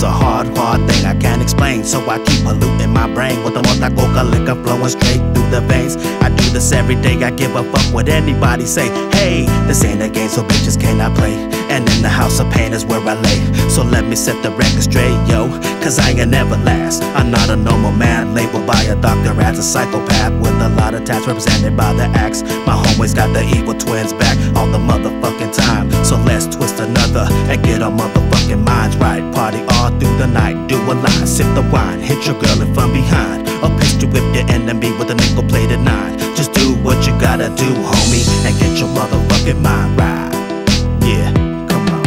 It's a hard thing I can't explain, so I keep polluting my brain with the Motacoca liquor flowing straight through the veins. I do this every day, I give a fuck what anybody say. Hey, this ain't a game, so bitches cannot play. And in the house of pain is where I lay. So let me set the record straight, yo, cause I ain't never last. I'm not a normal man, labeled by a doctor as a psychopath, with a lot of tats represented by the axe. My homies got the evil twins back all the motherfucking time. So let's twist another and get our motherfucking minds right. Party all through the night, do a line, sip the wine, hit your girl in from behind, or pistol whip your enemy with a nickel-plated 9. Just do what you gotta do, homie, and get your motherfucking mind right. Yeah, come on.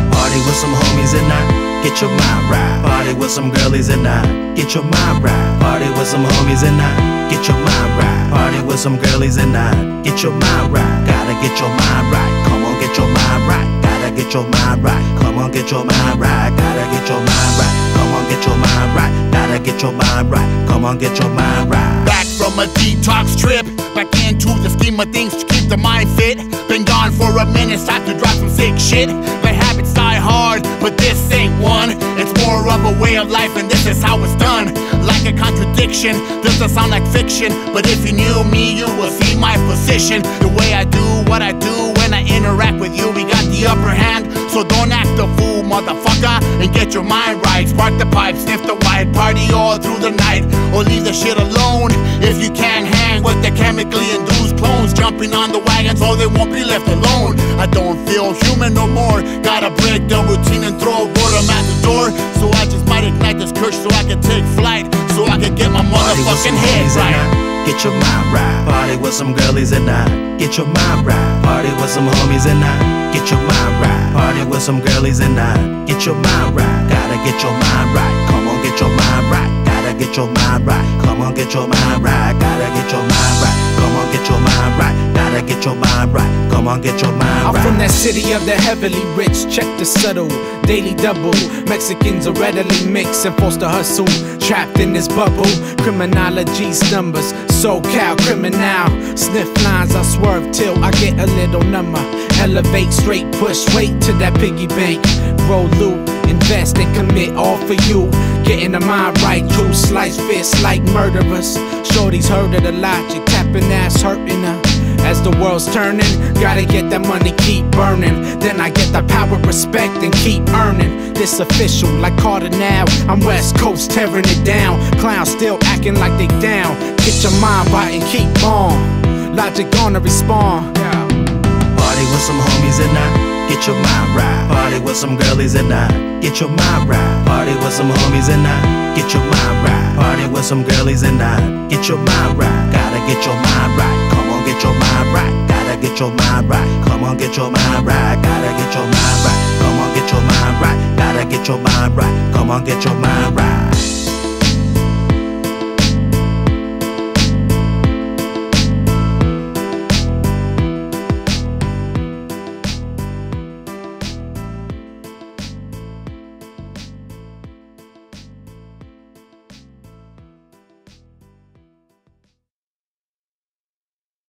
Party with some homies at night, get your mind right. Party with some girlies at night, get your mind right. Party with some homies at night, get your mind right. Party with some girlies at night, get your mind right. Gotta get your mind right, come on, get your mind right. Gotta get your mind right, come on, get your mind right. Gotta get your mind right, come on, get your mind right. Gotta get your mind right, come on, get your mind right. Back from a detox trip, back into the scheme of things to keep the mind fit. Been gone for a minute, time to drop some sick shit. The habits die hard, but this ain't one. It's more of a way of life, and this is how it's done. Like a contradiction, doesn't sound like fiction, but if you knew me, you will see my position. The way I do what I do when I interact with you, we got the upper hand. So don't act a fool, motherfucker, and get your mind right. Spark the pipe, sniff the white, party all through the night, or leave the shit alone if you can't hang with the chemically induced clones jumping on the wagon so they won't be left alone. I don't feel human no more, gotta break the routine and throw boredom at the door. So I just might ignite this curse so I can take flight, so I can get my motherfucking head right. Get your mind right. Party with some girlies at night, get your mind right. Party with some homies at night, get your mind right. Party with some girlies at night, get your mind right. Gotta get your mind right, come on, get your mind right. Gotta get your mind right, come on, get your mind right. Gotta get your mind right, come on, get your mind right. Gotta get your mind right, come on, get your mind right. I'm from that city of the heavily rich, check the subtle, daily double. Mexicans are readily mixed and forced to hustle, trapped in this bubble. Criminology's numbers, SoCal criminal. Sniff lines, I swerve till I get a little number. Elevate, straight push, wait to that piggy bank. Roll loot, invest and commit all for you. Getting the mind right, true slice fists like murderers. Shorty's heard of the logic, tapping ass hurting her. As the world's turning, gotta get that money, keep burning. Then I get the power, respect, and keep earning. This official, like Carter now. I'm West Coast tearing it down. Clowns still acting like they down. Get your mind right and keep on. Logic gonna respond. Party with some homies at night, get your mind right. Party with some girlies at night, get your mind right. Party with some homies at night, get your mind right. Party with some girlies at night, get your mind right. Gotta get your mind right, come on, get your mind right. Gotta get your mind right, come on, get your mind right. Gotta get your mind right, come on, get your mind right. Gotta get your mind right, come on, get your mind right.